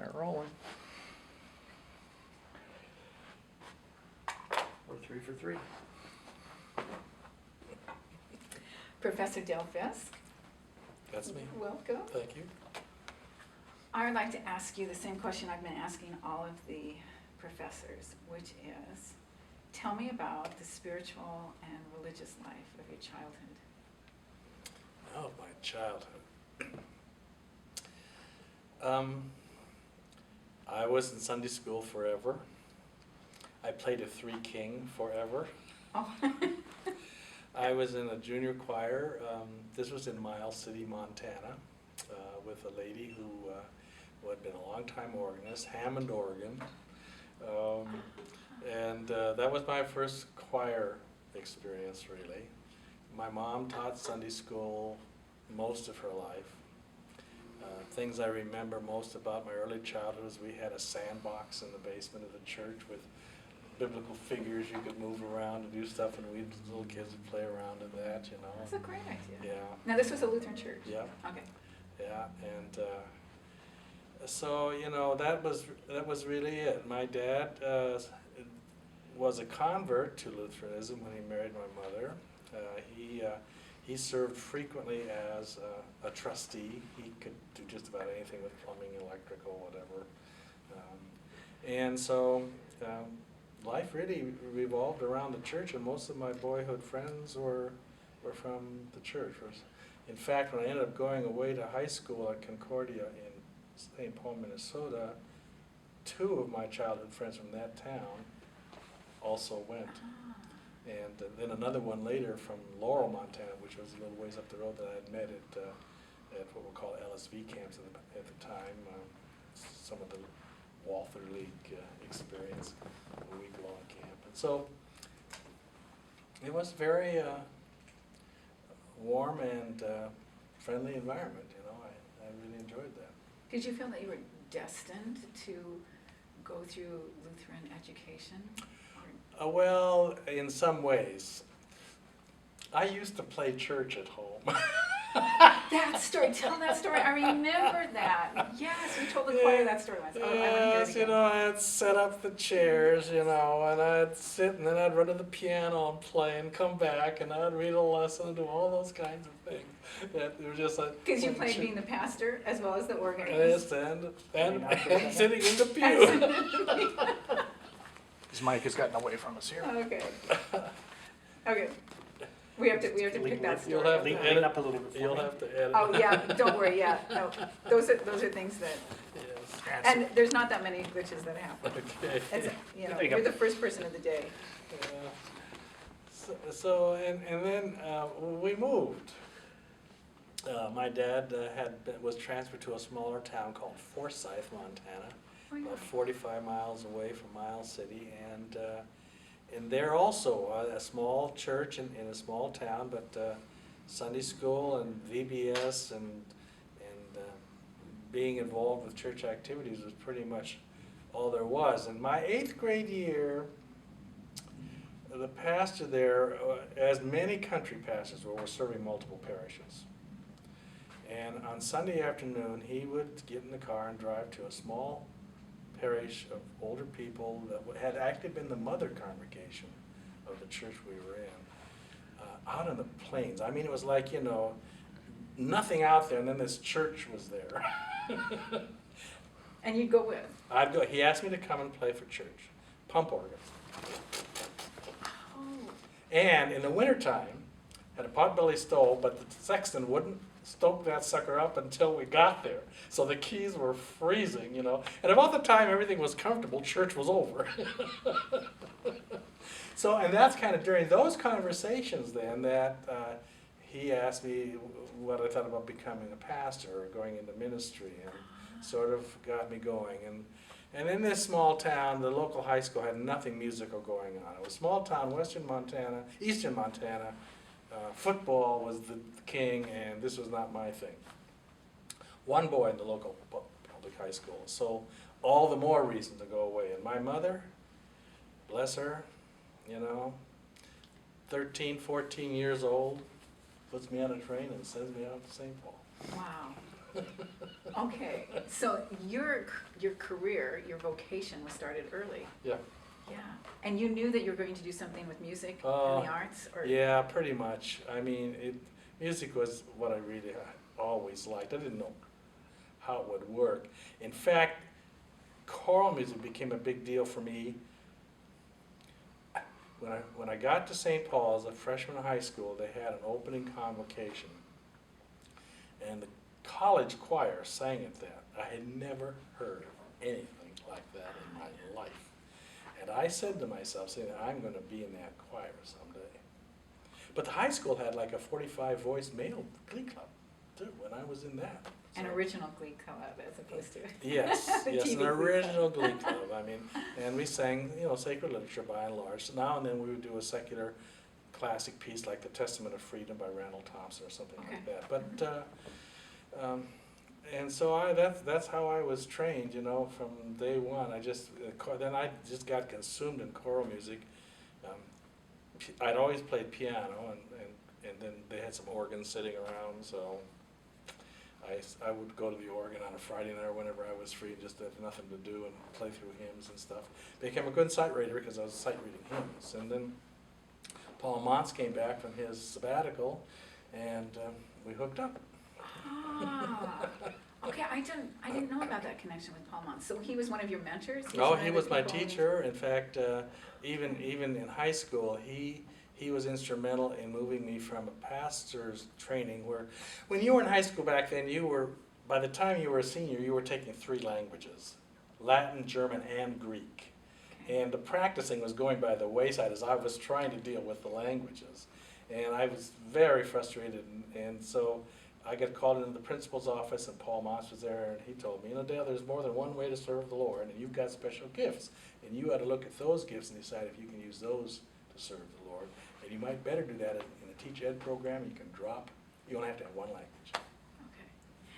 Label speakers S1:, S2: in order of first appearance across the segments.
S1: Start rolling.
S2: We're 3 for 3.
S3: Professor Del Fisk,
S4: That's me.
S3: welcome.
S4: Thank you.
S3: I would like to ask you the same question I've been asking all of the professors, which is, tell me about the spiritual and religious life of your childhood.
S4: Oh, my childhood. I was in Sunday school forever. I played a three king forever.
S3: Oh,
S4: I was in a junior choir. This was in Miles City, Montana, with a lady who had been a long-time organist, Hammond organ. And that was my first choir experience, really. My mom taught Sunday school most of her life. Things I remember most about my early childhood was we had a sandbox in the basement of the church with biblical figures you could move around and do stuff, and we little kids would play around in that, you know.
S3: that's a great idea.
S4: Yeah.
S3: Now, this was a Lutheran church?
S4: Yeah.
S3: Okay.
S4: Yeah, and so, you know, that was really it. My dad was a convert to Lutheranism when he married my mother. He served frequently as a trustee. He could do just about anything with plumbing, electrical, whatever. And so life really revolved around the church, and most of my boyhood friends were from the church. In fact, when I ended up going away to high school at Concordia in St. Paul, Minnesota, 2 of my childhood friends from that town also went. And then another one later from Laurel, Montana, which was a little ways up the road, that I had met at what we call LSV camps at the time, some of the Walther League experience, a week-long camp. And so it was very warm and friendly environment, you know. I really enjoyed that.
S3: Did you feel that you were destined to go through Lutheran education?
S4: Well, in some ways. I used to play church at home.
S3: That story, tell that story. I remember that. Yes, you told the choir that story once. Oh, I want to hear it
S4: Yes,
S3: again.
S4: you know, I'd set up the chairs, you know, and I'd sit, and then I'd run to the piano and play and come back, and I'd read a lesson and do all those kinds of things. It was just like...
S3: Because you played being the pastor as well as the organist.
S4: And sitting in the pew.
S1: His mic has gotten away from us here.
S3: Okay. Okay. We have to pick that story
S4: You'll have
S3: up.
S4: to
S2: Lean
S4: edit.
S2: up a little bit for
S4: You'll
S2: me.
S4: have to edit.
S3: Oh, yeah, don't worry, yeah. No, those are things that,
S4: Yes.
S3: and there's not that many glitches that happen.
S4: Okay.
S3: It's, you know,
S2: There you go.
S3: you're the first person of the day.
S4: And then we moved. My dad was transferred to a smaller town called Forsyth, Montana,
S3: Oh, yeah.
S4: about 45 miles away from Miles City, and there also a small church in a small town, but Sunday school and VBS and being involved with church activities was pretty much all there was. In my 8th grade year, the pastor there, as many country pastors were serving multiple parishes. And on Sunday afternoon, he would get in the car and drive to a small parish of older people that had actually been the mother congregation of the church we were in, out in the plains. I mean, it was like, you know, nothing out there, and then this church was there.
S3: And you'd go with?
S4: I'd go. He asked me to come and play for church, pump organ.
S3: Oh.
S4: And in the wintertime, had a potbelly stove, but the sexton wouldn't stoke that sucker up until we got there. So the keys were freezing, you know. And about the time everything was comfortable, church was over. So, and that's kind of during those conversations then that he asked me what I thought about becoming a pastor or going into ministry, and sort of got me going. And in this small town, the local high school had nothing musical going on. It was a small town, eastern Montana. Football was the king, and this was not my thing. One boy in the local public high school, so all the more reason to go away. And my mother, bless her, you know, 13, 14 years old, puts me on a train and sends me out to St. Paul.
S3: Wow. Okay, so your career, your vocation was started early.
S4: Yeah.
S3: Yeah, and you knew that you were going to do something with music and the arts, or?
S4: Yeah, pretty much. I mean, music was what I really always liked. I didn't know how it would work. In fact, choral music became a big deal for me when I got to St. Paul's, a freshman in high school. They had an opening convocation, and the college choir sang at that. I had never heard anything like that in my life. And I said to myself, saying, I'm going to be in that choir someday. But the high school had like a 45-voice male glee club, too, when I was in that.
S3: An
S4: So-
S3: original glee club as opposed to.
S4: Yes,
S3: the
S4: yes,
S3: TV
S4: an
S3: glee club.
S4: original glee club. I mean, and we sang, sacred literature by and large. So now and then we would do a secular classic piece like The Testament of Freedom by Randall Thompson or something like that. But, and so that's how I was trained, from day one. Then I just got consumed in choral music. I'd always played piano, and then they had some organs sitting around, so I would go to the organ on a Friday night or whenever I was free, just have nothing to do, and play through hymns and stuff. Became a good sight reader because I was sight reading hymns. And then Paul Montz came back from his sabbatical, and we hooked up.
S3: Ah, okay, I didn't know about that connection with Paul Montz. So he was one of your mentors?
S4: No,
S3: one
S4: he
S3: of
S4: was
S3: the
S4: my
S3: people-
S4: teacher. In fact, even in high school, he was instrumental in moving me from a pastor's training where, when you were in high school back then, by the time you were a senior, you were taking 3 languages, Latin, German, and Greek.
S3: Okay.
S4: And the practicing was going by the wayside as I was trying to deal with the languages. And I was very frustrated, and so I got called into the principal's office, and Paul Moss was there, and he told me, Dale, there's more than one way to serve the Lord, and you've got special gifts, and you ought to look at those gifts and decide if you can use those to serve the Lord. And you might better do that in a teach ed program. You can you only have to have one language.
S3: Okay.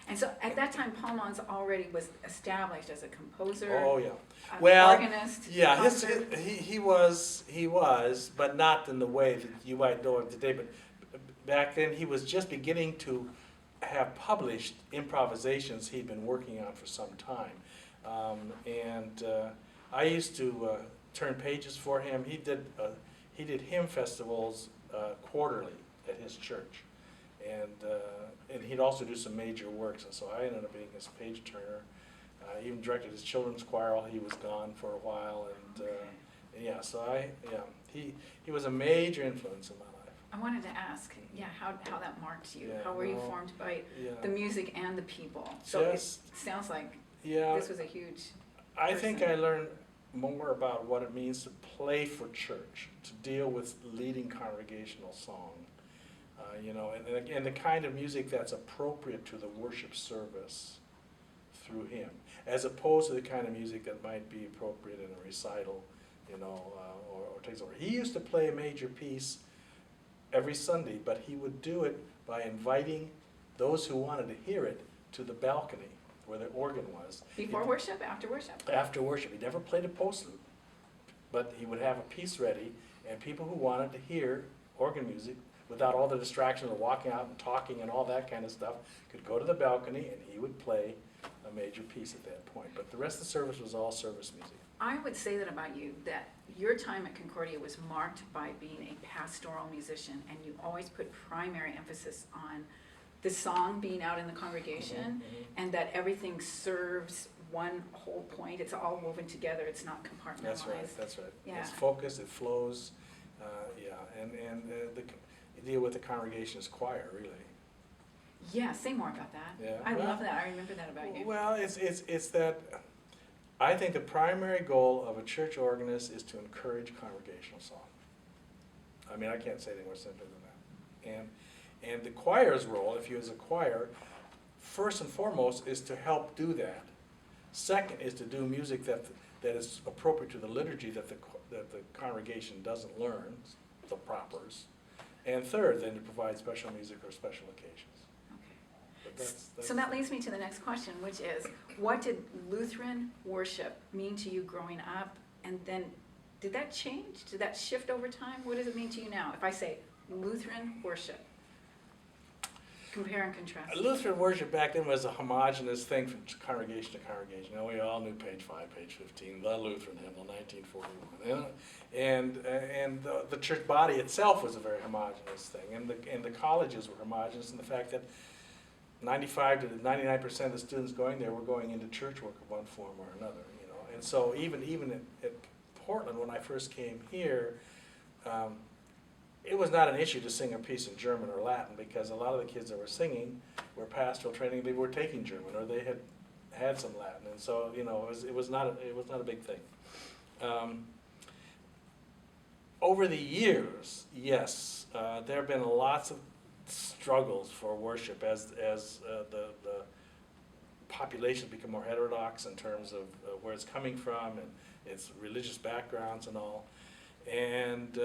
S3: And so at that time, Paul Montz already was established as a composer,
S4: Oh, yeah.
S3: an
S4: Well,
S3: organist,
S4: Yeah,
S3: concert.
S4: he was, but not in the way that you might know him today. But back then, he was just beginning to have published improvisations he'd been working on for some time. I used to turn pages for him. He did hymn festivals quarterly at his church, and he'd also do some major works. And so I ended up being his page turner. I even directed his children's choir while he was gone for a while, and he was a major influence in my life.
S3: I wanted to ask, how that marked you.
S4: Yeah,
S3: How were you
S4: no,
S3: formed by
S4: Yeah.
S3: the music and the people? So
S4: Just-
S3: it sounds like
S4: Yeah,
S3: this was a huge
S4: I think
S3: person.
S4: I learned more about what it means to play for church, to deal with leading congregational song, and the kind of music that's appropriate to the worship service through him, as opposed to the kind of music that might be appropriate in a recital, or takes over. He used to play a major piece every Sunday, but he would do it by inviting those who wanted to hear it to the balcony where the organ was.
S3: Before worship, after worship?
S4: After worship. He never played a postlude, but he would have a piece ready, and people who wanted to hear organ music without all the distractions of walking out and talking and all that kind of stuff could go to the balcony, and he would play a major piece at that point. But the rest of the service was all service music.
S3: I would say that about you, that your time at Concordia was marked by being a pastoral musician, and you always put primary emphasis on the song being out in the congregation, and that everything serves one whole point. It's all woven together. It's not compartmentalized.
S4: That's right.
S3: Yeah.
S4: It's focused, it flows, the deal with the congregation's choir, really.
S3: Yeah, say more about that.
S4: Yeah,
S3: I
S4: well-
S3: love that. I remember that about you.
S4: Well, it's that, I think the primary goal of a church organist is to encourage congregational song. I mean, I can't say anything more simpler than that. And the choir's role, if you as a choir, first and foremost is to help do that. Second is to do music that is appropriate to the liturgy that the congregation doesn't learn, the propers. And third, then to provide special music or special occasions.
S3: Okay.
S4: But that's
S3: So that leads me to the next question, which is, what did Lutheran worship mean to you growing up? And then, did that change? Did that shift over time? What does it mean to you now? If I say Lutheran worship. Compare and contrast.
S4: Lutheran worship back then was a homogeneous thing from congregation to congregation. You know, we all knew page 5, page 15, the Lutheran hymnal, 1941. And the church body itself was a very homogeneous thing. And the colleges were homogeneous in the fact that 95 to 99% of the students going there were going into church work of one form or another. You know, and so even at Portland, when I first came here, it was not an issue to sing a piece in German or Latin, because a lot of the kids that were singing were pastoral training. They were taking German, or they had some Latin, and so you know it was not a big thing. Over the years, yes, there have been lots of struggles for worship as the populations become more heterodox in terms of where it's coming from and its religious backgrounds and all, and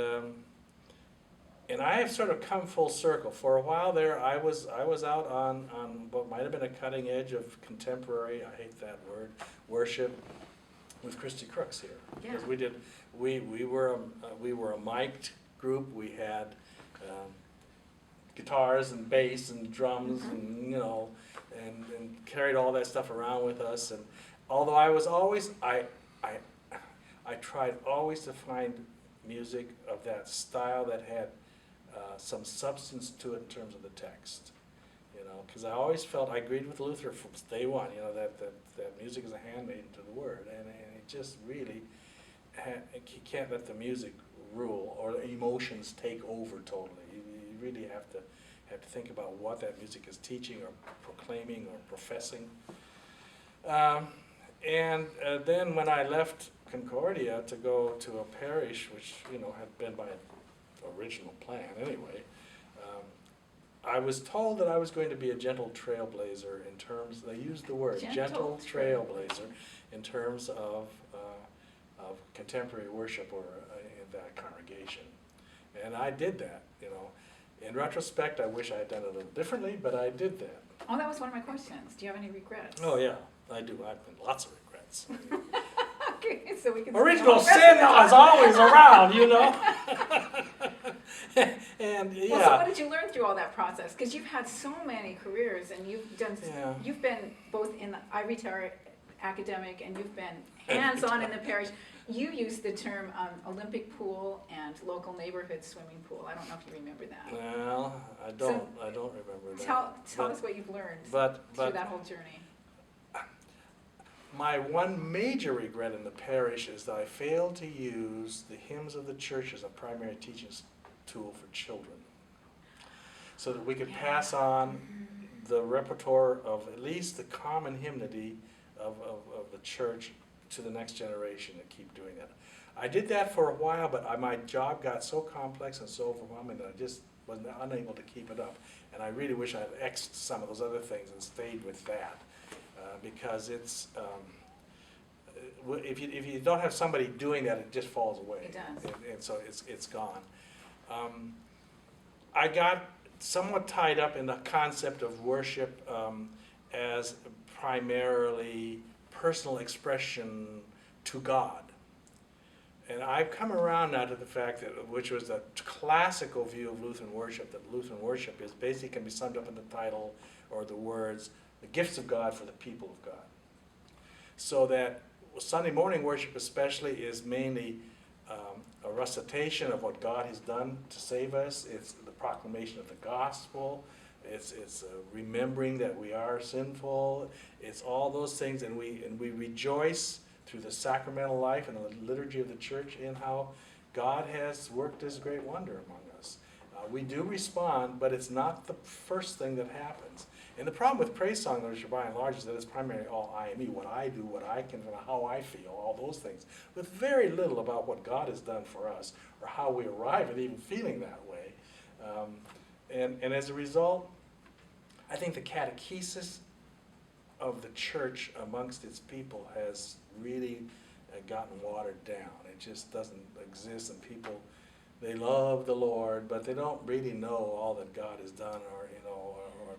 S4: I have sort of come full circle. For a while there, I was out on what might have been a cutting edge of contemporary, I hate that word, worship with Christy Crooks here.
S3: Yeah.
S4: Because we were a mic'd group. We had guitars and bass and drums and you know and carried all that stuff around with us. And although I was always I tried always to find music of that style that had some substance to it in terms of the text, you know, because I always felt, I agreed with Luther from day one, you know, that music is a handmaiden to the word, and it just really, you can't let the music rule or the emotions take over totally. You really have to think about what that music is teaching or proclaiming or professing. Then when I left Concordia to go to a parish, which you know had been my original plan anyway, I was told that I was going to be a gentle trailblazer in terms, they used the word, gentle trailblazer in terms of contemporary worship or in that congregation. And I did that, you know. In retrospect, I wish I had done it a little differently, but I did that.
S3: Oh, that was one of my questions. Do you have any regrets?
S4: Oh yeah, I do. I've got lots of regrets.
S3: Okay, so we can.
S4: Original sin is always around, you know. And yeah.
S3: Well, so what did you learn through all that process? Because you've had so many careers, and you've been both in the ivory tower academic, and you've been hands-on in the parish. You used the term Olympic pool and local neighborhood swimming pool. I don't know if you remember that.
S4: Well, I don't remember that.
S3: Tell us what you've learned through that whole journey.
S4: My one major regret in the parish is that I failed to use the hymns of the church as a primary teaching tool for children, so that we could pass on the repertoire of at least the common hymnody of the church to the next generation and keep doing that. I did that for a while, but my job got so complex and so overwhelming that I just was unable to keep it up. And I really wish I had X'd some of those other things and stayed with that. Because it's, if you don't have somebody doing that, it just falls away.
S3: It does.
S4: And so it's gone. I got somewhat tied up in the concept of worship as primarily personal expression to God. And I've come around now to the fact that, which was the classical view of Lutheran worship, that Lutheran worship is basically can be summed up in the title or the words, the gifts of God for the people of God. So that Sunday morning worship especially is mainly a recitation of what God has done to save us. It's the proclamation of the gospel. It's remembering that we are sinful. It's all those things, and we rejoice through the sacramental life and the liturgy of the church in how God has worked His great wonder among us. We do respond, but it's not the first thing that happens. And the problem with praise song literature, by and large, is that it's primarily all I and me, what I do, what I can, how I feel, all those things, with very little about what God has done for us or how we arrive at even feeling that way. And as a result, I think the catechesis of the church amongst its people has really gotten watered down. It just doesn't exist, and people, they love the Lord, but they don't really know all that God has done, or you know, or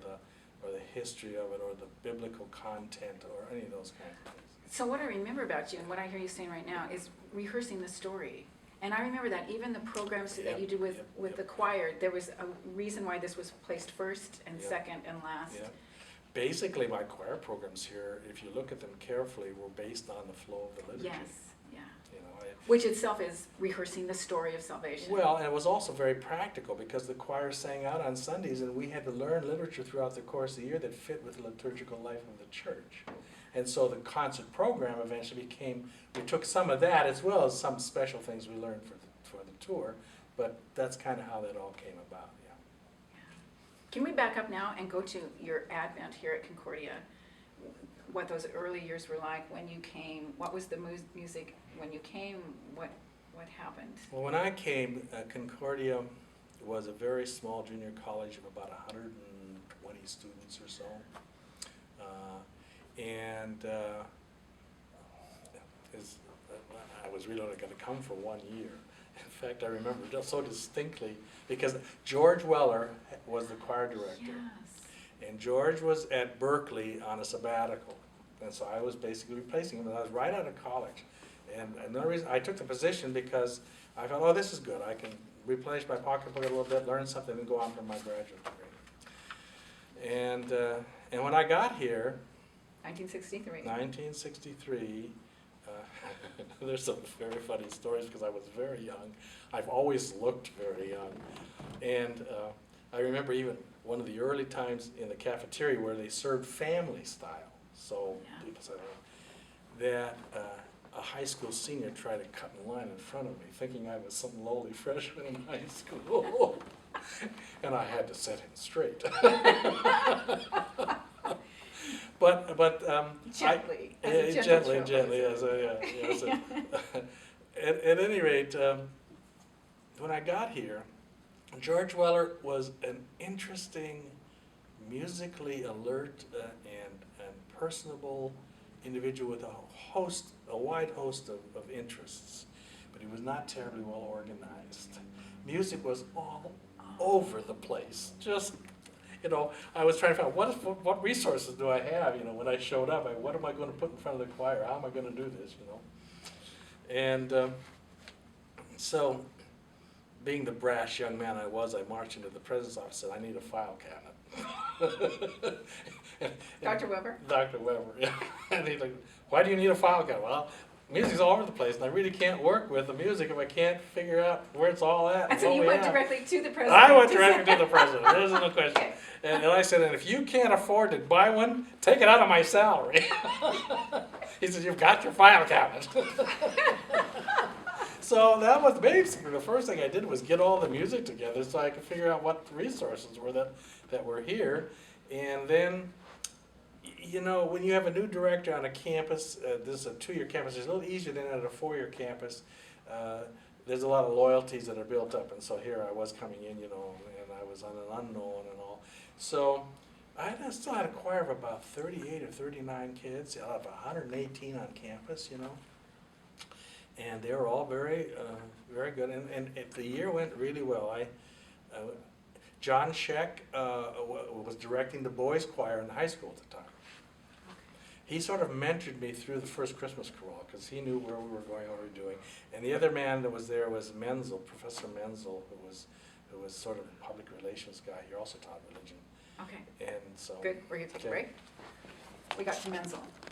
S4: the history of it, or the biblical content, or any of those kinds of things.
S3: So what I remember about you, and what I hear you saying right now, is rehearsing the story. And I remember that, even the programs that
S4: Yep,
S3: you did with,
S4: yep,
S3: with
S4: yep.
S3: the choir, there was a reason why this was placed first and
S4: Yep.
S3: second and last.
S4: Yeah. Basically, my choir programs here, if you look at them carefully, were based on the flow of the liturgy.
S3: Yes, yeah.
S4: You know,
S3: Which itself is rehearsing the story of salvation.
S4: well, and it was also very practical because the choir sang out on Sundays and we had to learn literature throughout the course of the year that fit with the liturgical life of the church. And so the concert program eventually became, we took some of that as well as some special things we learned for the tour, but that's kind of how that all came about, yeah.
S3: Can we back up now and go to your advent here at Concordia? What those early years were like when you came, what was the music when you came, what happened?
S4: Well, when I came, Concordia was a very small junior college of about 120 students or so. I was really only going to come for 1 year. In fact, I remember just so distinctly because George Weller was the choir director.
S3: Yes.
S4: And George was at Berkeley on a sabbatical. And so I was basically replacing him, and I was right out of college. And another reason, I took the position because I thought, oh, this is good. I can replenish my pocketbook a little bit, learn something, and go on for my graduate degree. And when I got here,
S3: 1963.
S4: 1963, there's some very funny stories because I was very young. I've always looked very young. And I remember even one of the early times in the cafeteria where they served family style. So
S3: Yeah.
S4: people said that a high school senior tried to cut in line in front of me, thinking I was some lowly freshman in high school. And I had to set him straight. But
S3: Gently, as a
S4: gently,
S3: gentle
S4: yes, yes. At any rate, when I got here, George Weller was an interesting, musically alert and personable individual with a wide host of interests, but he was not terribly well organized. Music was all over the place. Just, you know, I was trying to find out what resources do I have, you know, when I showed up. What am I going to put in front of the choir? How am I going to do this, you know? And so, being the brash young man I was, I marched into the president's office and said, I need a file cabinet. and
S3: Dr. Weber?
S4: Dr. Weber, yeah. And he's like, why do you need a file cabinet? Well, music's all over the place, and I really can't work with the music if I can't figure out where it's all at.
S3: And so you went directly to the president?
S4: I went directly to the president, there's no question.
S3: Okay.
S4: And I said, and if you can't afford to buy one, take it out of my salary. He said, you've got your file cabinet. So that was basically the first thing I did was get all the music together so I could figure out what the resources were that were here. And then, you know, when you have a new director on a campus, this is a 2-year campus, it's a little easier than at a 4-year campus. There's a lot of loyalties that are built up, and so here I was coming in, you know, and I was on an unknown and all. So I still had a choir of about 38 or 39 kids out of 118 on campus, you know. And they were all very, very good, and the year went really well. John Scheck was directing the boys' choir in the high school at the time. He sort of mentored me through the first Christmas carol because he knew where we were going, what we were doing. And the other man that was there was Menzel, Professor Menzel, who was sort of a public relations guy. He also taught religion.
S3: Okay,
S4: And so.
S3: good. We're going to take a break. We got to Menzel.